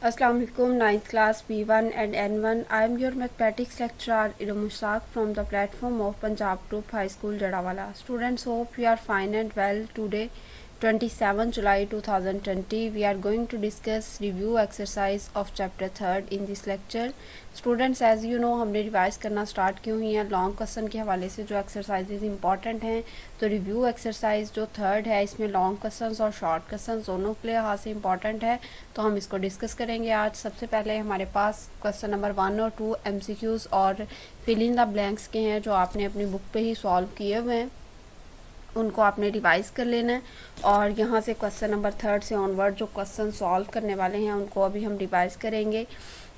Assalamu alaikum, 9th class B1 and N1. I am your mathematics lecturer Iram Mushaq from the platform of Punjab Group High School Jadawala. Students, hope you are fine and well. Today 27 July 2020 we are going to discuss review exercise of chapter 3rd in this lecture. Students as you know हमने revise करना start की हुई हैं long question के हवाले से जो exercises important हैं। तो रिव्यू एक्सरसाइज जो 3rd है इसमें लॉन्ग क्वेश्चंस और शॉर्ट क्वेश्चंस दोनों के लिहाज से इंपॉर्टेंट है, तो हम इसको डिस्कस करेंगे आज। सबसे पहले हमारे पास क्वेश्चन नंबर 1 और 2 MCQs और फिल इन द ब्लैंक्स के हैं जो आपने अपनी बुक पे ही सॉल्व किए हुए हैं, उनको आपने रिवाइज कर लेना है। और यहाँ से क्वेश्चन नंबर 3rd से ऑनवर्ड जो क्वेश्चन सॉल्व करने वाले हैं उनको अभी हम रिवाइज करेंगे।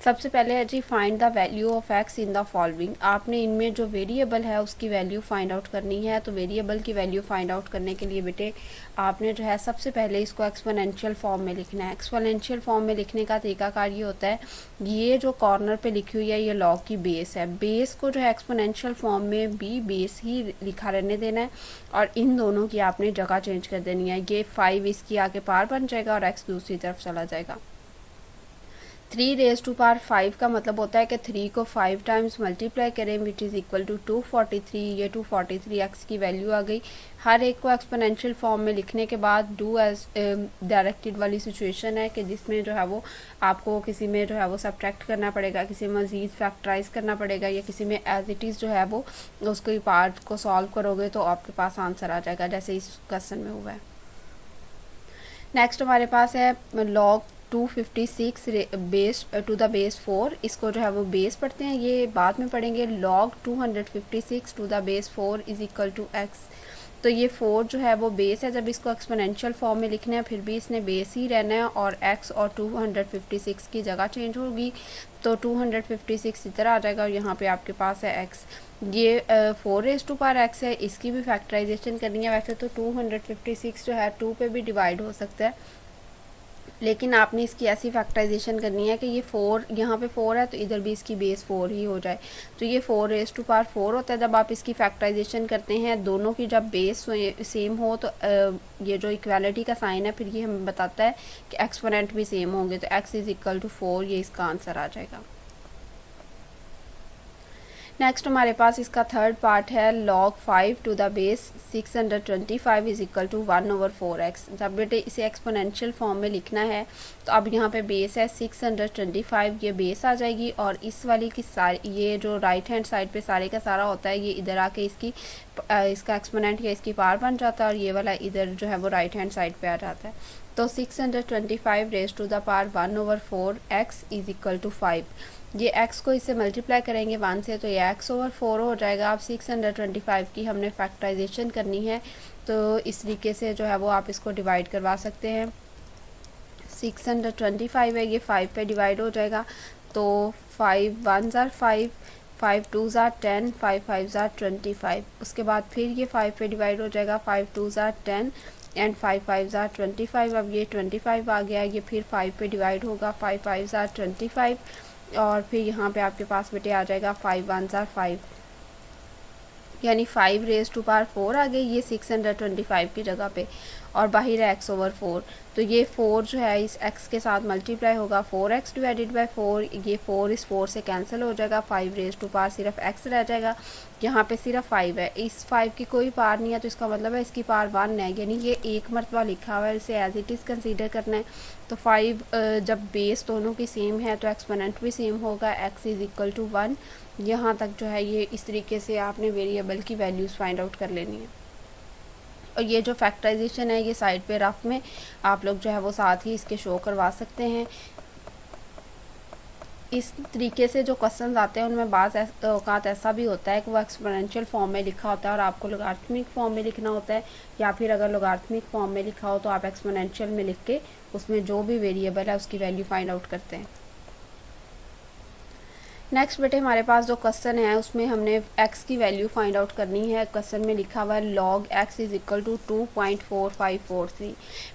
सबसे पहले है जी find the value of x in the following. आपने इनमें जो वेरिएबल है उसकी वैल्यू फाइंड आउट करनी है। तो वेरिएबल की वैल्यू फाइंड आउट करने के लिए बेटे आपने जो है सबसे पहले इसको एक्सपोनेंशियल फॉर्म में लिखना है। एक्सपोनेंशियल फॉर्म में लिखने का तरीकाकार ये होता है, ये जो कॉर्नर पे लिखी हुई है ये लॉग की बेस है, बेस को जो है एक्सपोनेंशियल फॉर्म में भी बेस ही लिखा रहने देना है और इन दोनों की आपने जगह चेंज कर देनी है। ये 5 इसकी आगे पार बन जाएगा और एक्स दूसरी तरफ चला जाएगा। 3 रेज टू पावर 5 का मतलब होता है कि 3 को 5 टाइम्स मल्टीप्लाई करें विच इज़ इक्वल टू 243। ये 243 एक्स की वैल्यू आ गई। हर एक को एक्सपोनेंशियल फॉर्म में लिखने के बाद डू एज डायरेक्टेड वाली सिचुएशन है कि जिसमें जो है वो आपको किसी में जो है वो सब्ट्रैक्ट करना पड़ेगा, किसी में मज़ीद फैक्टराइज करना पड़ेगा या किसी में एज इट इज़ जो है वो उसके पार्ट को सॉल्व करोगे तो आपके पास आंसर आ जाएगा, जैसे इस क्वेश्चन में हुआ है। नेक्स्ट हमारे पास है log 256 base to the base 4। इसको जो है वो बेस पढ़ते हैं, ये बाद में पढ़ेंगे। Log 256 to the base 4 is equal to X. तो ये 4 जो है वो बेस है, जब इसको एक्सपोनेंशियल फॉर्म में लिखना है फिर भी इसने बेस ही रहना है और x और 256 की जगह चेंज होगी। तो 256 इधर आ जाएगा और यहाँ पे आपके पास है x। ये 4 रेज टू पावर x है, इसकी भी फैक्टराइजेशन करनी है। वैसे तो 256 जो है 2 पे भी डिवाइड हो सकता है, लेकिन आपने इसकी ऐसी फैक्टराइजेशन करनी है कि ये 4 यहाँ पे 4 है तो इधर भी इसकी बेस 4 ही हो जाए। तो ये 4 रेज टू पावर 4 होता है। जब आप इसकी फैक्टराइजेशन करते हैं दोनों की जब बेस सेम हो तो ये जो इक्वालिटी का साइन है फिर ये हमें बताता है कि एक्सपोनेंट भी सेम होंगे। तो x इज इक्वल टू 4 ये इसका आंसर आ जाएगा। नेक्स्ट हमारे पास इसका 3rd पार्ट है log 5 to the base 625 is equal to 1/4x। जब बेटे इसे एक्सपोनेंशियल फॉर्म में लिखना है तो अब यहाँ पे बेस है 625, ये बेस आ जाएगी और इस वाली की सारी ये जो राइट हैंड साइड पे सारे का सारा होता है ये इधर आके इसका एक्सपोनेंट या इसकी पावर बन जाता है और ये वाला इधर जो है वो राइट हैंड साइड पे आ जाता है। तो 625 raise to the power 1/4x is equal to 5। ये x को इससे मल्टीप्लाई करेंगे 1 से तो ये x/4 हो जाएगा। अब 625 की हमने फैक्टराइजेशन करनी है तो इस तरीके से जो है वो आप इसको डिवाइड करवा सकते हैं। 625 है ये 5 पे डिवाइड हो जाएगा तो 5 1s are 5, 5 2s are 10, 5 5s are 25। उसके बाद फिर ये 5 पे डिवाइड हो जाएगा, 5 2s are 10 and 5 5s are 25। अब ये 25 आ गया, ये फिर 5 पे डिवाइड होगा, 5 5s are 25 और फिर यहाँ पे आपके पास बेटे आ जाएगा 5 1s are 5, यानी 5 रेज टू पावर 4 आ गई ये 625 की जगह पे और बाहर है x/4। तो ये 4 जो है इस x के साथ मल्टीप्लाई होगा, 4x डिवाइडेड बाय 4, ये 4 इस 4 से कैंसिल हो जाएगा, 5 रेज टू पावर सिर्फ x रह जाएगा। यहाँ पे सिर्फ 5 है, इस 5 की कोई पावर नहीं है तो इसका मतलब है इसकी पावर 1 है, यानी ये एक मरतबा लिखा हुआ है, इसे एज इट इज़ कंसीडर करना है। तो 5 जब बेस दोनों की सेम है तो एक्सपोनेंट भी सेम होगा, x इज़ इक्वल टू 1। यहाँ तक जो है ये इस तरीके से आपने वेरिएबल की वैल्यूज़ फाइंड आउट कर लेनी है। और ये जो फैक्टराइजेशन है ये साइड पे रफ में आप लोग जो है वो साथ ही इसके शो करवा सकते हैं। इस तरीके से जो क्वेश्चन आते हैं उनमें बाज़ औक़ात ऐसा भी होता है कि वो एक्सपोनेंशियल फॉर्म में लिखा होता है और आपको लोगारिथमिक फॉर्म में लिखना होता है, या फिर अगर लोगारिथमिक फॉर्म में लिखा हो तो आप एक्सपोनेंशियल में लिख के उसमें जो भी वेरिएबल है उसकी वैल्यू फाइंड आउट करते हैं। नेक्स्ट बेटे हमारे पास जो क्वेश्चन है उसमें हमने x की वैल्यू फाइंड आउट करनी है। क्वेश्चन में लिखा हुआ है log x is equal to 2.4543।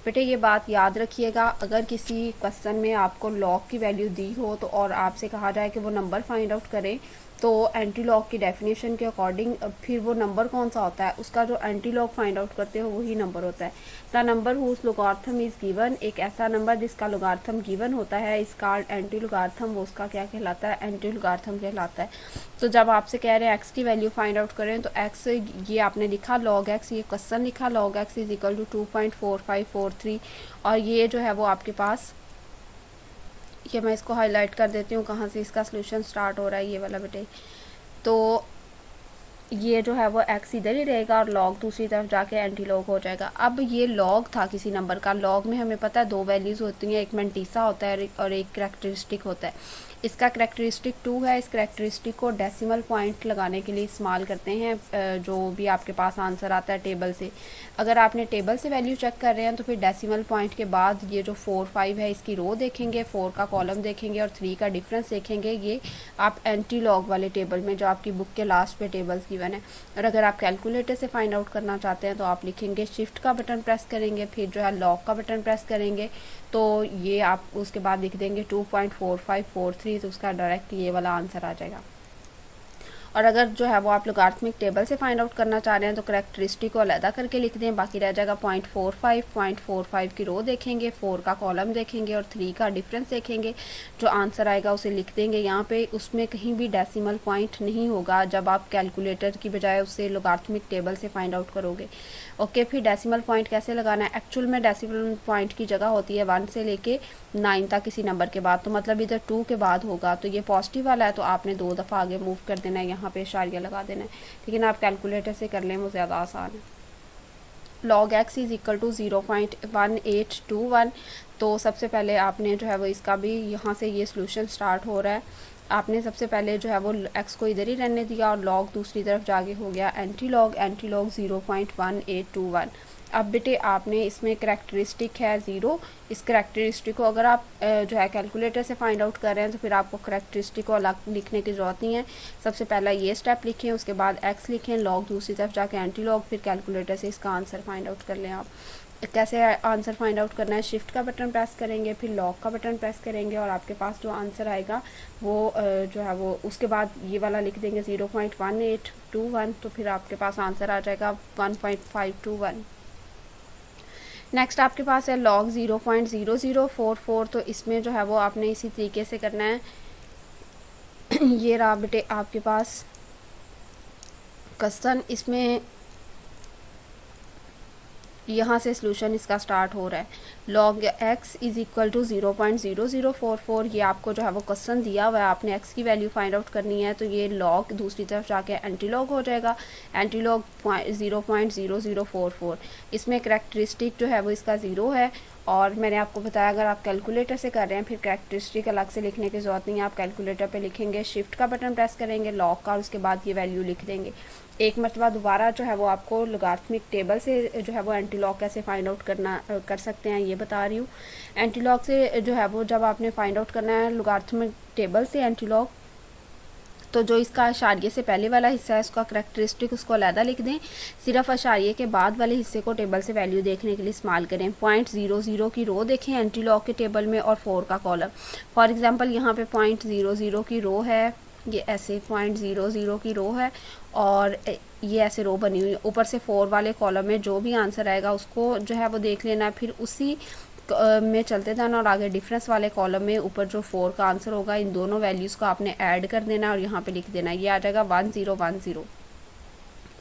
बेटे ये बात याद रखिएगा, अगर किसी क्वेश्चन में आपको लॉग की वैल्यू दी हो तो और आपसे कहा जाए कि वो नंबर फाइंड आउट करें तो एंटी लॉग की डेफिनेशन के अकॉर्डिंग फिर वो नंबर कौन सा होता है, उसका जो एंटी लॉग फाइंड आउट करते हो वही नंबर होता है। The number whose logarithm is given, एक ऐसा नंबर जिसका लोगार्थम गिवन होता है, इस कॉल्ड एंटी लोगार्थम, वो उसका क्या कहलाता है, एंटी लोगार्थम कहलाता है। तो जब आपसे कह रहे हैं एक्स की वैल्यू फाइंड आउट करें, तो एक्स ये आपने लिखा लॉग एक्स, ये क्वेश्चन लिखा log X is equal to 2.4543, और ये जो है वो आपके पास, ये मैं इसको हाईलाइट कर देती हूँ कहाँ से इसका सोल्यूशन स्टार्ट हो रहा है, ये वाला बेटे। तो ये जो है वो एक्स इधर ही रहेगा और लॉग दूसरी तरफ जाके एंटी लॉग हो जाएगा। अब ये लॉग था किसी नंबर का, लॉग में हमें पता है दो वैल्यूज़ होती हैं, एक मैंटीसा होता है और एक करैक्टरिस्टिक होता है। इसका करैक्टरिस्टिक 2 है। इस करैक्टरिस्टिक को डेसिमल पॉइंट लगाने के लिए इस्तेमाल करते हैं, जो भी आपके पास आंसर आता है टेबल से। अगर आपने टेबल से वैल्यू चेक कर रहे हैं तो फिर डेसिमल पॉइंट के बाद ये जो 4 5 है इसकी रो देखेंगे, 4 का कॉलम देखेंगे और 3 का डिफरेंस देखेंगे। ये आप एंटी लॉग वाले टेबल में जो आपकी बुक के लास्ट पे टेबल्स गिवन है। और अगर आप कैलकुलेटर से फाइंड आउट करना चाहते हैं तो आप लिखेंगे शिफ्ट का बटन प्रेस करेंगे, फिर जो है लॉग का बटन प्रेस करेंगे, तो ये आप उसके बाद लिख देंगे 2.4543, तो उसका डायरेक्ट ये वाला आंसर आ जाएगा। और अगर जो है वो आप लोगारिथमिक टेबल से फाइंड आउट करना चाह रहे हैं तो करैक्टरिस्टिक को अलहदा करके लिख दें, बाकी रह जाएगा 0.45 की रो देखेंगे, 4 का कॉलम देखेंगे और 3 का डिफरेंस देखेंगे। जो आंसर आएगा उसे लिख देंगे यहाँ पे। उसमें कहीं भी डेसिमल पॉइंट नहीं होगा जब आप कैलकुलेटर की बजाय उससे लोगारिथमिक टेबल से फाइंड आउट करोगे। ओके, फिर डेसिमल पॉइंट कैसे लगाना है। एक्चुअल में डेसिमल पॉइंट की जगह होती है 1 से लेके 9 तक किसी नंबर के बाद, तो मतलब इधर 2 के बाद होगा। तो ये पॉजिटिव वाला है तो आपने 2 दफ़ा आगे मूव कर देना है, यहाँ पे इशारिया लगा देना है। लेकिन आप कैलकुलेटर से कर लें वो ज़्यादा आसान है। log x is equal to 0.1821। तो सबसे पहले आपने जो है वो इसका भी यहाँ से ये सोल्यूशन स्टार्ट हो रहा है। आपने सबसे पहले जो है वो x को इधर ही रहने दिया और log दूसरी तरफ जाके हो गया एंटी लॉग 0.1821। अब बेटे आपने इसमें करैक्टरिस्टिक है 0, इस करैक्टरिस्टिक को अगर आप जो है कैलकुलेटर से फाइंड आउट कर रहे हैं तो फिर आपको करैक्टरिस्टिक को अलग लिखने की ज़रूरत नहीं है। सबसे पहला ये स्टेप लिखें, उसके बाद x लिखें, लॉग दूसरी तरफ जाके एंटी लॉग, फिर कैलकुलेटर से इसका आंसर फाइंड आउट कर लें। आप कैसे आंसर फाइंड आउट करना है, शिफ्ट का बटन प्रेस करेंगे, फिर लॉग का बटन प्रेस करेंगे और आपके पास जो आंसर आएगा वो जो है वो उसके बाद ये वाला लिख देंगे 0.1821, तो फिर आपके पास आंसर आ जाएगा 1.521। नेक्स्ट आपके पास है log 0.0044। तो इसमें जो है वो आपने इसी तरीके से करना है। ये रहा बेटे आपके पास क्वेश्चन, इसमें यहाँ से सोल्यूशन इसका स्टार्ट हो रहा है। log x is equal to 0.0044। ये आपको जो है वो क्वेश्चन दिया हुआ है, आपने x की वैल्यू फाइंड आउट करनी है, तो ये log दूसरी तरफ जाके एंटी लॉग हो जाएगा, एंटी लॉग 0.0044। इसमें करैक्टरिस्टिक जो है वो इसका 0 है। और मैंने आपको बताया अगर आप कैलकुलेटर से कर रहे हैं फिर करैक्टरिस्टिक अलग से लिखने की ज़रूरत नहीं है, आप कैलकुलेटर पे लिखेंगे, शिफ्ट का बटन प्रेस करेंगे, लॉग का, और उसके बाद ये वैल्यू लिख देंगे। एक मरतबा दोबारा जो है वो आपको लोगारिथमिक टेबल से जो है वो एंटी लॉग कैसे फाइंड आउट कर सकते हैं ये बता रही हूँ। एंटी लॉग से जो है वो जब आपने फाइंड आउट करना है लोगारिथमिक टेबल से एंटी लॉग, तो जो इसका अशारिये से पहले वाला हिस्सा है उसका करैक्टरिस्टिक उसको अलहदा लिख दें, सिर्फ अशारिये के बाद वाले हिस्से को टेबल से वैल्यू देखने के लिए इस्तेमाल करें। 0.00 की रो देखें एंटी लॉग के टेबल में और 4 का कॉलम। फॉर एग्जांपल यहाँ पे 0.00 की रो है, ये ऐसे 0.00 की रो है और ये ऐसे रो बनी हुई है, ऊपर से 4 वाले कॉलम में जो भी आंसर आएगा उसको जो है वो देख लेना, फिर उसी में चलते जाना और आगे डिफरेंस वाले कॉलम में ऊपर जो 4 का आंसर होगा इन दोनों वैल्यूज़ को आपने ऐड कर देना और यहाँ पे लिख देना, ये आ जाएगा 1010।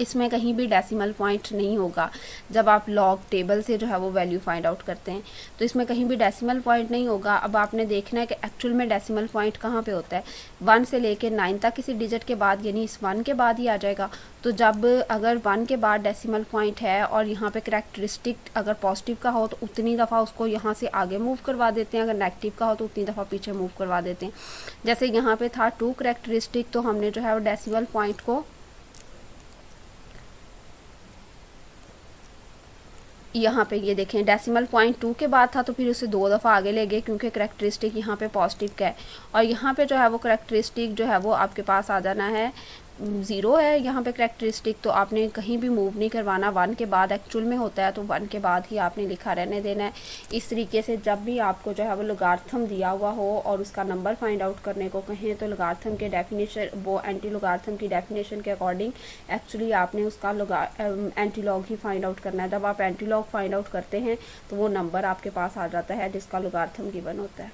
इसमें कहीं भी डेसिमल पॉइंट नहीं होगा जब आप लॉग टेबल से जो है वो वैल्यू फाइंड आउट करते हैं, तो इसमें कहीं भी डेसिमल पॉइंट नहीं होगा। अब आपने देखना है कि एक्चुअल में डेसिमल पॉइंट कहाँ पे होता है, 1 से लेके 9 तक किसी डिजिट के बाद, यानी इस 1 के बाद ही आ जाएगा। तो जब अगर 1 के बाद डेसिमल पॉइंट है और यहाँ पे करैक्टरिस्टिक अगर पॉजिटिव का हो तो उतनी दफ़ा उसको यहाँ से आगे मूव करवा देते हैं, अगर नेगेटिव का हो तो उतनी दफ़ा पीछे मूव करवा देते हैं। जैसे यहाँ पे था 2 करैक्टरिस्टिक, तो हमने जो है वो डेसिमल पॉइंट को यहाँ पे ये देखें डेसिमल पॉइंट 2 के बाद था तो फिर उसे 2 दफ़ा आगे ले गए क्योंकि करैक्टरिस्टिक यहाँ पे पॉजिटिव का है। और यहाँ पे जो है वो करैक्टरिस्टिक जो है वो आपके पास आ जाना है ज़ीरो है यहाँ पे करेक्टरिस्टिक, तो आपने कहीं भी मूव नहीं करवाना, 1 के बाद एक्चुअल में होता है तो 1 के बाद ही आपने लिखा रहने देना है। इस तरीके से जब भी आपको जो है वो लोगार्थम दिया हुआ हो और उसका नंबर फाइंड आउट करने को कहें तो लोगार्थम के डेफिनेशन, वो एंटी लोगार्थम की डेफिनेशन के अकॉर्डिंग एक्चुअली आपने उसका एंटी लॉग ही फाइंड आउट करना है। जब आप एंटी लॉग फाइंड आउट करते हैं तो वो नंबर आपके पास आ जाता है जिसका लोगार्थम गिवन होता है।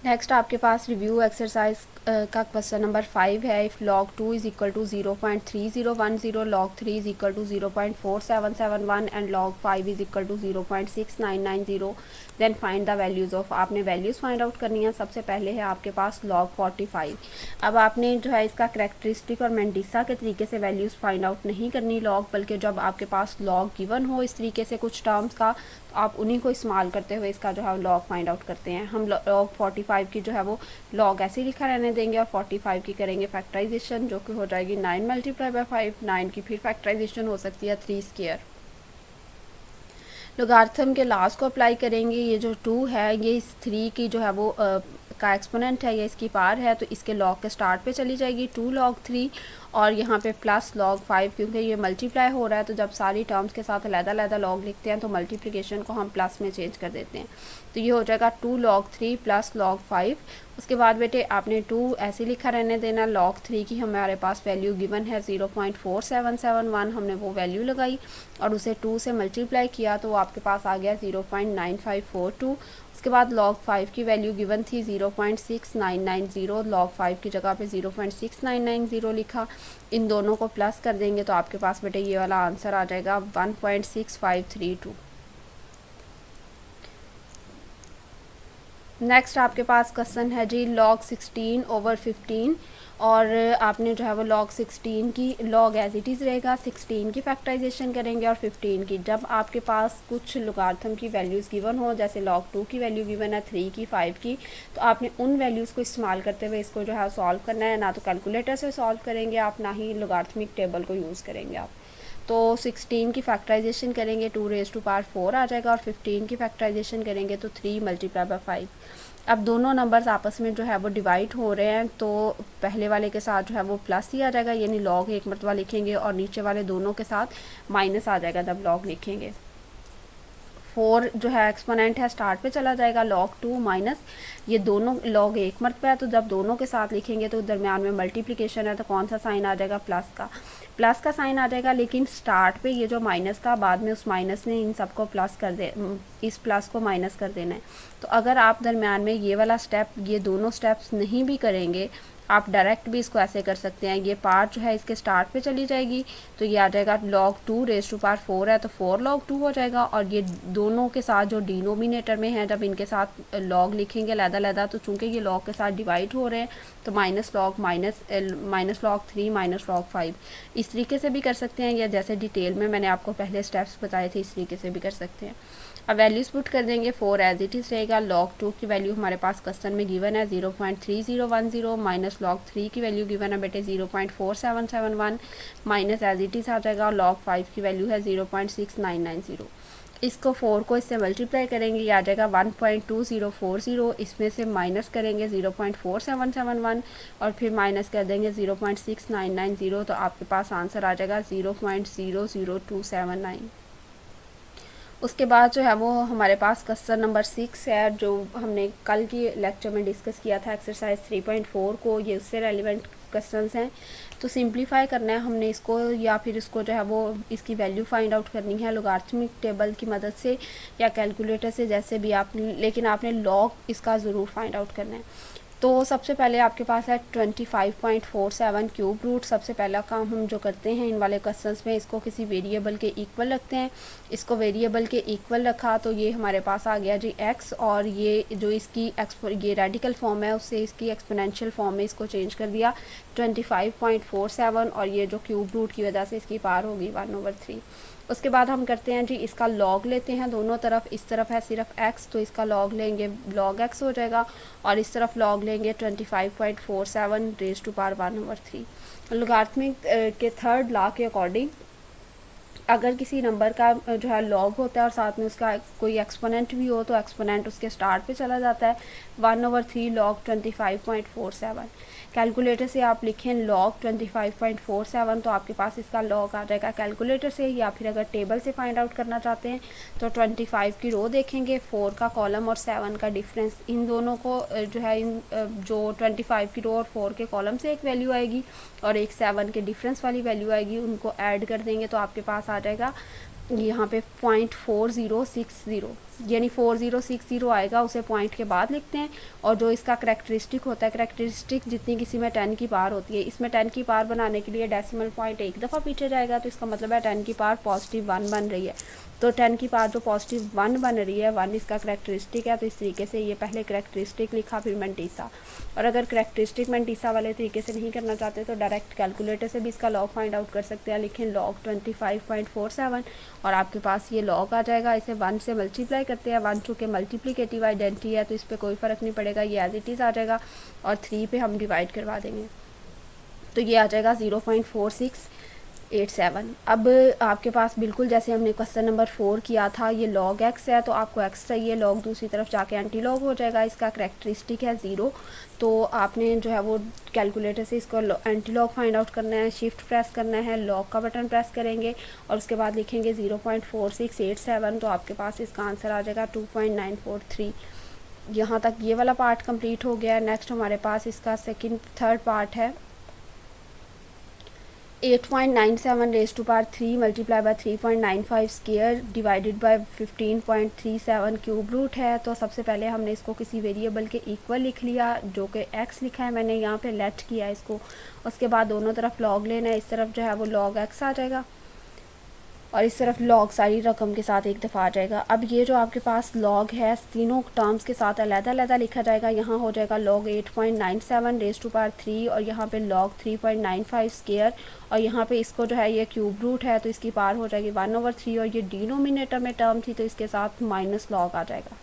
नेक्स्ट आपके पास रिव्यू एक्सरसाइज का क्वेश्चन नंबर 5 है। If log 2 is equal to 0.3010, log 3 is equal to 0.4771 and log 5 is equal to 0.6990, then find the values of. आपने वैल्यूज़ फाइंड आउट करनी है। सबसे पहले है आपके पास log 45। अब आपने जो है इसका करेक्टरिस्टिक और मेंडिसा के तरीके से वैल्यूज़ फाइंड आउट नहीं करनी log, बल्कि जब आपके पास log गिवन हो इस तरीके से कुछ टर्म्स का, तो आप उन्हीं को इस्तेमाल करते हुए इसका जो है log फाइंड आउट करते हैं। हम log 45 की जो है वो log ऐसे ही लिखा रहने देंगे और 45 की करेंगे फैक्टराइजेशन, जो कि हो जाएगी 9 मल्टीप्लाई बाय 5। 9 की फिर फैक्टराइजेशन हो सकती है 3 स्क्वायर। लोगार्थम के लास्ट को अप्लाई करेंगे। ये जो 2 है ये इस 3 की जो है वो का एक्सपोनेंट है, या इसकी पार है, तो इसके log के स्टार्ट पे चली जाएगी 2 log 3 और यहाँ पे प्लस log 5, क्योंकि ये मल्टीप्लाई हो रहा है तो जब सारी टर्म्स के साथ अलग-अलग log लिखते हैं तो मल्टीप्लिकेशन को हम प्लस में चेंज कर देते हैं। तो ये हो जाएगा 2 log 3 प्लस log 5। उसके बाद बेटे आपने 2 ऐसे लिखा रहने देना। log 3 की हमारे पास वैल्यू गिवन है 0.4771, हमने वो वैल्यू लगाई और उसे 2 से मल्टीप्लाई किया तो आपके पास आ गया 0.9542। उसके बाद log 5 की वैल्यू गिवन थी 0.6990, log 5 की जगह पे 0.6990 लिखा। इन दोनों को प्लस कर देंगे तो आपके पास बेटे ये वाला आंसर आ जाएगा 1.6532। नेक्स्ट आपके पास क्वेश्चन है जी log 16 ओवर 15, और आपने जो है वो log 16 की log एज इट इज़ रहेगा, 16 की फैक्टराइजेशन करेंगे और 15 की। जब आपके पास कुछ लोगार्थम की वैल्यूज़ गिवन हो, जैसे log 2 की वैल्यू गिवन है 3 की 5 की, तो आपने उन वैल्यूज़ को इस्तेमाल करते हुए इसको जो है सॉल्व करना है। ना तो कैलकुलेटर से सॉल्व करेंगे आप, ना ही लोगार्थमिक टेबल को यूज़ करेंगे आप। तो 16 की फैक्टराइजेशन करेंगे 2 रेज़ टू पावर 4 आ जाएगा, और 15 की फैक्टराइजेशन करेंगे तो 3 मल्टीप्लाई बाय 5। अब दोनों नंबर्स आपस में जो है वो डिवाइड हो रहे हैं, तो पहले वाले के साथ जो है वो प्लस ही आ जाएगा, यानी log एक मरतबा लिखेंगे, और नीचे वाले दोनों के साथ माइनस आ जाएगा जब log लिखेंगे। 4 जो है एक्सपोनेंट है स्टार्ट पे चला जाएगा, log 2 माइनस ये दोनों log एक मरतबा है, तो जब दोनों के साथ लिखेंगे तो दरमियान में मल्टीप्लिकेशन है तो कौन सा साइन आ जाएगा, प्लस का साइन आ जाएगा। लेकिन स्टार्ट पे ये जो माइनस का, बाद में उस माइनस ने इन सबको प्लस कर दे, इस प्लस को माइनस कर देना है। तो अगर आप दरमियान में ये वाला स्टेप, ये दोनों स्टेप्स नहीं भी करेंगे, आप डायरेक्ट भी इसको ऐसे कर सकते हैं। ये पार्ट जो है इसके स्टार्ट पे चली जाएगी तो ये आ जाएगा log 2 रेज़ टू पावर 4 है तो 4 log 2 हो जाएगा, और ये दोनों के साथ जो डिनोमिनेटर में है, जब इनके साथ log लिखेंगे लहदा तो चूंकि ये log के साथ डिवाइड हो रहे हैं तो माइनस log 3 माइनस log 5 इस तरीके से भी कर सकते हैं, या जैसे डिटेल में मैंने आपको पहले स्टेप्स बताए थे इस तरीके से भी कर सकते हैं। अब वैल्यूज़ पुट कर देंगे। 4 एज इट इज़ रहेगा। log 2 की वैल्यू हमारे पास क्वेश्चन में गिवन है 0.3010 माइनस log 3 की वैल्यू गिवन है बेटे 0.4771 माइनस एज इट इज़ आ जाएगा, और log 5 की वैल्यू है 0.6990। इसको 4 को इससे मल्टीप्लाई करेंगे, ये आ जाएगा 1.2040, इसमें से माइनस करेंगे 0.4771 और फिर माइनस कर देंगे 0.6990, तो आपके पास आंसर आ जाएगा 0.00279। उसके बाद जो है वो हमारे पास क्वेश्चन नंबर 6 है, जो हमने कल की लेक्चर में डिस्कस किया था एक्सरसाइज 3.4 को। ये उससे रेलिवेंट क्वेश्चंस हैं, तो सिंप्लीफाई करना है हमने इसको, या फिर इसको जो है वो इसकी वैल्यू फाइंड आउट करनी है लोगारिथमिक टेबल की मदद से या कैलकुलेटर से, जैसे भी आप, लेकिन आपने log इसका ज़रूर फाइंड आउट करना है। तो सबसे पहले आपके पास है 25.47 क्यूब रूट। सबसे पहला काम हम जो करते हैं इन वाले क्वेश्चंस में, इसको किसी वेरिएबल के इक्वल रखते हैं। इसको वेरिएबल के इक्वल रखा तो ये हमारे पास आ गया जी x, और ये जो इसकी ये रेडिकल फॉर्म है उससे इसकी एक्सपोनेंशियल फॉर्म में इसको चेंज कर दिया 25.47, और ये जो क्यूब रूट की वजह से इसकी पार होगी 1/3। उसके बाद हम करते हैं जी इसका log लेते हैं दोनों तरफ। इस तरफ है सिर्फ x तो इसका log लेंगे, log x हो जाएगा, और इस तरफ log लेंगे 25.47 रेज़ टू पावर 1/3। लोगारिथमिक के थर्ड लॉ के अकॉर्डिंग अगर किसी नंबर का जो है लॉग होता है और साथ में उसका कोई एक्सपोनेंट भी हो तो एक्सपोनेंट उसके स्टार्ट पे चला जाता है। 1/3 लॉग 25.47। कैलकुलेटर से आप लिखें लॉग 25.47 तो आपके पास इसका लॉग आ जाएगा कैलकुलेटर से, या फिर अगर टेबल से फाइंड आउट करना चाहते हैं तो 25 की रो देखेंगे, 4 का कॉलम और 7 का डिफरेंस, इन दोनों को जो है जो 25 की रो और 4 के कॉलम से एक वैल्यू आएगी और एक 7 के डिफरेंस वाली वैल्यू आएगी, उनको ऐड कर देंगे तो आपके पास आ जाएगा यहाँ पे 0.4060, यानी 4060 आएगा, उसे पॉइंट के बाद लिखते हैं। और जो इसका करेक्टरिस्टिक होता है, करेक्टरिस्टिक जितनी किसी में 10 की पावर होती है, इसमें 10 की पावर बनाने के लिए डेसिमल पॉइंट एक दफ़ा पीछे जाएगा, तो इसका मतलब है 10 की पावर +1 बन रही है। तो 10 की पावर जो +1 बन रही है, 1 इसका करेक्टरिस्टिक है, तो इस तरीके से ये पहले करेक्टरिस्टिक लिखा फिर मेंटीसा। और अगर करेक्टरिस्टिक मेंटीसा वाले तरीके से नहीं करना चाहते तो डायरेक्ट कैलकुलेटर से भी इसका लॉग फाइंड आउट कर सकते हैं। लिखें लॉग 25.47 और आपके पास ये लॉग आ जाएगा। इसे 1 से मल्टीप्लाई करते हैं, 1 चूँकि मल्टीप्लिकेटिव आइडेंटिटी है तो इस पर कोई फ़र्क नहीं पड़ेगा, ये एज इट इज़ आ जाएगा और 3 पे हम डिवाइड करवा देंगे तो ये आ जाएगा 0.4687। अब आपके पास बिल्कुल जैसे हमने क्वेश्चन नंबर 4 किया था, ये लॉग एक्स है तो आपको एक्स चाहिए, लॉग दूसरी तरफ जाके एंटी लॉग हो जाएगा, इसका करेक्टरिस्टिक है 0। तो आपने जो है वो कैलकुलेटर से इसको एंटी लॉग फाइंड आउट करना है, शिफ्ट प्रेस करना है, लॉग का बटन प्रेस करेंगे और उसके बाद लिखेंगे 0.4687 तो आपके पास इसका आंसर आ जाएगा 2.943। यहाँ तक ये वाला पार्ट कंप्लीट हो गया। नेक्स्ट हमारे पास इसका थर्ड पार्ट है 8.97 raised to power 3 multiplied by 3.95 square divided by 15.37 cube root है। तो सबसे पहले हमने इसको किसी वेरिएबल के इक्वल लिख लिया जो कि x लिखा है, मैंने यहाँ पे लेट किया इसको। उसके बाद दोनों तरफ लॉग लेना है, इस तरफ जो है वो लॉग x आ जाएगा और इस तरफ लॉग सारी रकम के साथ एक दफ़ा आ जाएगा। अब ये जो आपके पास लॉग है तीनों टर्म्स के साथ अलग-अलग लिखा जाएगा। यहाँ हो जाएगा लॉग 8.97 रेज़ टू पावर 3 और यहाँ पे लॉग 3.95 स्क्वायर और यहाँ पे इसको जो है ये क्यूब रूट है तो इसकी पावर हो जाएगी 1/3 और ये डिनोमिनेटर में टर्म थी तो इसके साथ माइनस लॉग आ जाएगा।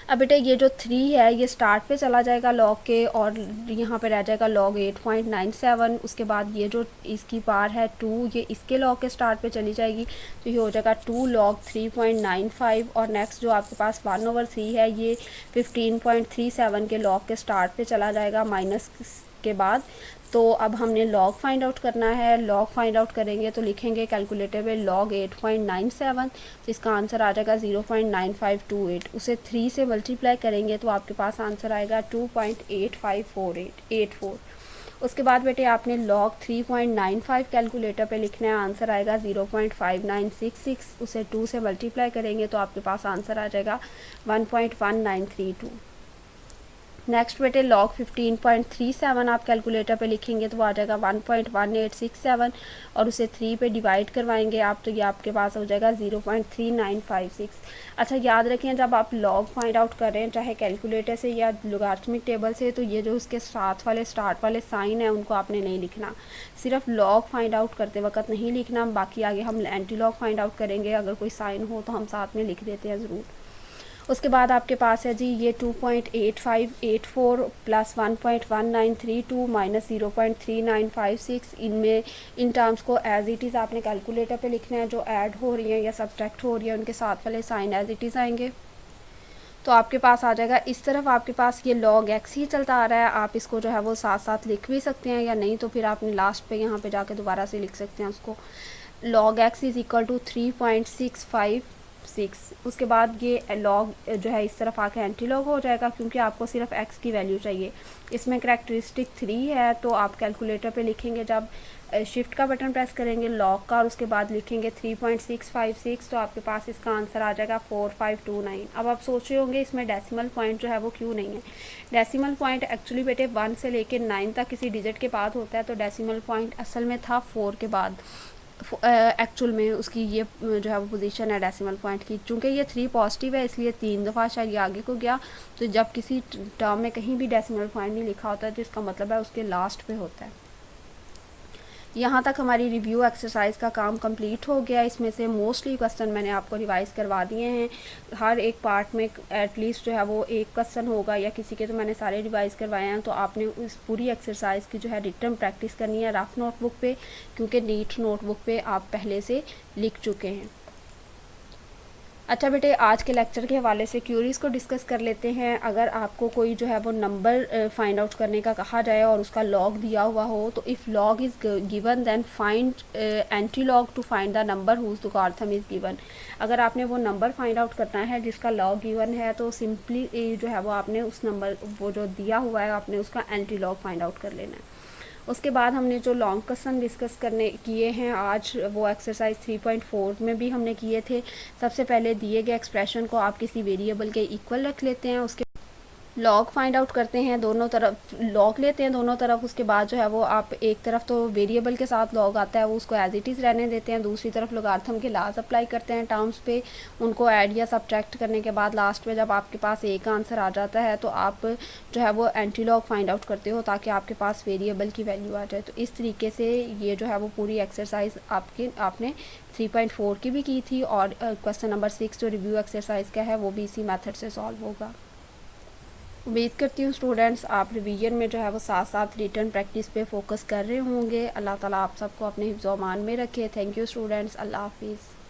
अब बेटा ये जो 3 है ये स्टार्ट पे चला जाएगा लॉग के और यहाँ पे रह जाएगा लॉग 8.97। उसके बाद ये जो इसकी पावर है 2 ये इसके लॉग के स्टार्ट पे चली जाएगी तो ये हो जाएगा 2 लॉग 3.95 और नेक्स्ट जो आपके पास 1/3 है ये 15.37 के लॉग के स्टार्ट पे चला जाएगा माइनस के बाद। तो अब हमने लॉग फाइंड आउट करना है। लॉग फाइंड आउट करेंगे तो लिखेंगे कैलकुलेटर में लॉग 8.97 तो इसका आंसर आ जाएगा 0.9528। उसे 3 से मल्टीप्लाई करेंगे तो आपके पास आंसर आएगा 2.854884। उसके बाद बेटे आपने लॉग 3.95 कैलकुलेटर पे लिखना है, आंसर आएगा 0.5966। उसे 2 से मल्टीप्लाई करेंगे तो आपके पास आंसर आ जाएगा 1.1932। नेक्स्ट बेटे लॉग 15.37 आप कैलकुलेटर पे लिखेंगे तो वो आ जाएगा 1.1867 और उसे 3 पे डिवाइड करवाएंगे आप तो ये आपके पास हो जाएगा 0.3956। अच्छा याद रखें जब आप लॉग फाइंड आउट कर रहे हैं चाहे कैलकुलेटर से या लोगारिथमिक टेबल से तो ये जो उसके साथ वाले स्टार्ट वाले साइन है उनको आपने नहीं लिखना, सिर्फ लॉग फाइंड आउट करते वक्त नहीं लिखना, बाकी आगे हम एंटी लॉग फाइंड आउट करेंगे अगर कोई साइन हो तो हम साथ में लिख देते हैं ज़रूर। उसके बाद आपके पास है जी ये 2.8584 प्लस 1.1932 माइनस 0.3956। इनमें इन टर्म्स को एज इट इज़ आपने कैलकुलेटर पे लिखना है, जो ऐड हो रही हैं या सब्ट्रैक्ट हो रही हैं उनके साथ वाले साइन एज इट इज़ आएंगे तो आपके पास आ जाएगा। इस तरफ आपके पास ये लॉग एक्स ही चलता आ रहा है, आप इसको जो है वो साथ साथ लिख भी सकते हैं या नहीं तो फिर आपने लास्ट पे यहाँ पे जाके दोबारा से लिख सकते हैं उसको। Log x is equal to 3.656। उसके बाद ये लॉग जो है इस तरफ आके एंटी लॉग हो जाएगा क्योंकि आपको सिर्फ x की वैल्यू चाहिए। इसमें करेक्टरिस्टिक 3 है तो आप कैलकुलेटर पे लिखेंगे जब शिफ्ट का बटन प्रेस करेंगे लॉग का और उसके बाद लिखेंगे 3.656 तो आपके पास इसका आंसर आ जाएगा 4529। अब आप सोच रहे होंगे इसमें डेसिमल पॉइंट जो है वो क्यों नहीं है। डेसिमल पॉइंट एक्चुअली बेटे 1 से लेकर 9 तक किसी डिजिट के बाद होता है तो डेसिमल पॉइंट असल में था 4 के बाद एक्चुअल में उसकी ये जो है वो पोजीशन है डेसिमल पॉइंट की। चूँकि ये 3 पॉजिटिव है इसलिए 3 दफ़ा शायद ये आगे को गया, तो जब किसी टर्म में कहीं भी डेसिमल पॉइंट नहीं लिखा होता है तो इसका मतलब है उसके लास्ट पे होता है। यहाँ तक हमारी रिव्यू एक्सरसाइज का काम कंप्लीट हो गया। इसमें से मोस्टली क्वेश्चन मैंने आपको रिवाइज करवा दिए हैं। हर एक पार्ट में एटलीस्ट जो है वो एक क्वेश्चन होगा या किसी के, तो मैंने सारे रिवाइज करवाए हैं। तो आपने उस पूरी एक्सरसाइज की जो है रिटन प्रैक्टिस करनी है रफ नोटबुक पे, क्योंकि नीट नोटबुक पे आप पहले से लिख चुके हैं। अच्छा बेटे, आज के लेक्चर के हवाले से क्यूरीज को डिस्कस कर लेते हैं। अगर आपको कोई जो है वो नंबर फाइंड आउट करने का कहा जाए और उसका लॉग दिया हुआ हो, तो if log is given then find anti log to find the number whose logarithm is given. अगर आपने वो नंबर फाइंड आउट करना है जिसका लॉग गिवन है, तो सिंपली जो है वो आपने उस नंबर, वो जो दिया हुआ है, आपने उसका एंटी लॉग फाइंड आउट कर लेना है। उसके बाद हमने जो लॉन्ग क्वेश्चन डिस्कस करने किए हैं आज, वो एक्सरसाइज 3.4 में भी हमने किए थे। सबसे पहले दिए गए एक्सप्रेशन को आप किसी वेरिएबल के इक्वल रख लेते हैं, उसके लॉग फाइंड आउट करते हैं, दोनों तरफ लॉग लेते हैं दोनों तरफ। उसके बाद जो है वो आप एक तरफ तो वेरिएबल के साथ लॉग आता है वो उसको एज इट इज़ रहने देते हैं, दूसरी तरफ लोगारिथम के लाज अप्लाई करते हैं टर्म्स पे। उनको ऐड या सब्ट्रैक्ट करने के बाद लास्ट में जब आपके पास एक आंसर आ जाता है, तो आप जो है वो एंटी लॉग फाइंड आउट करते हो ताकि आपके पास वेरिएबल की वैल्यू आ जाए। तो इस तरीके से ये जो है वो पूरी एक्सरसाइज आपने 3.4 की भी की थी, और क्वेश्चन नंबर 6 जो रिव्यू एक्सरसाइज का है वो भी इसी मेथड से सॉल्व होगा। उम्मीद करती हूँ स्टूडेंट्स आप रिवीजन में जो है वो साथ साथ रिटन प्रैक्टिस पे फोकस कर रहे होंगे। अल्लाह ताला आप सबको अपने हिफ्ज़-ओ-अमान में रखे। थैंक यू स्टूडेंट्स, अल्लाह हाफिज़।